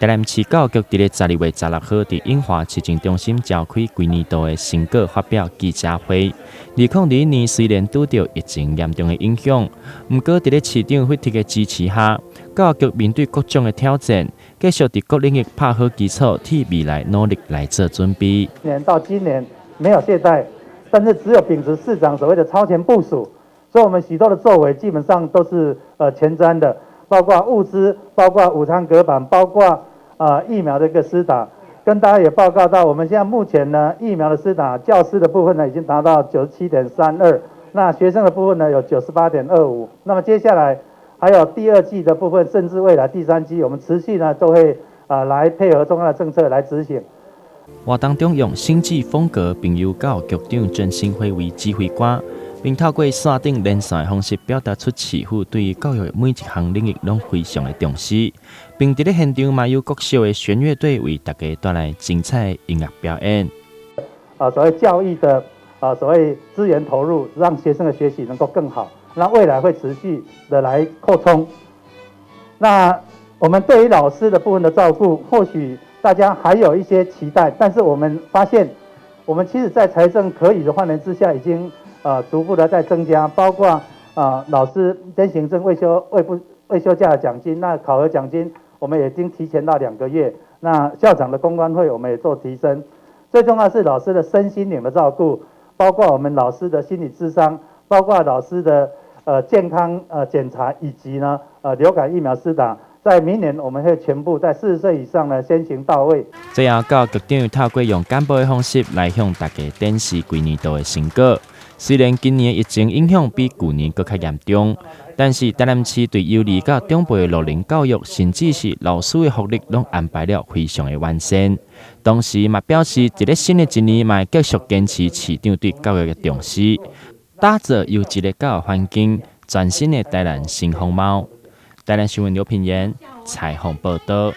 台南市教育局伫咧12月16號伫永華市政中心召開今年度的成果發表記者會。2022年雖然拄到疫情嚴重的影響，不過伫咧市長會提嘅支持下，教育局面對各種的挑戰，繼續伫各領域打好基礎，替未來努力來做準備。年到今年沒有懈怠，但是只有秉持市長所謂的超前部署，所以我們許多的作為基本上都是前瞻的。包括物資，包括午餐隔板，包括疫苗的一個施打，跟大家也報告到，我們現在目前呢疫苗的施打，教師的部分呢已經達到97.32%，那學生的部分呢有98.25%。那麼接下來還有第二劑的部分，甚至未來第三劑，我們持續呢都會來配合中央的政策來執行。活動中用新智風格，並由教育局長鄭新輝為指揮官。並透過線頂連線的方式表達出市府對於教育每一項領域都非常的重視，並在現場嘛有國小的弦樂隊為大家帶來精彩的音樂表演。所謂教育的所謂資源投入，讓學生的學習能夠更好，那未來會持續的來擴充。那我們對於老師的部分的照顧，或許大家還有一些期待，但是我們發現，我們其實在財政可以的範圍之下，已經逐步的在增加，包括老師跟行政未休假的獎金，那考核獎金我們已經提前到2個月，那校長的公關費我們也做提升。最重要是老師的身心靈的照顧，包括我們老師的心理諮商，包括老師的健康檢查，以及呢流感疫苗施打，在明年我們會全部在40歲以上呢先行到位。最後教育局長透過用簡報的方式來向大家展示今年度的成果。雖然今年疫情影響比去年更加嚴重，但是台南市對幼兒到中輩的老齡教育，甚至是老師的福利，都安排了非常的完善。同時，嘛表示在新的一年，嘛繼續堅持市長對教育的重視，打造優質的教育環境，全新的台南新風貌。台南新聞劉品言採訪報道。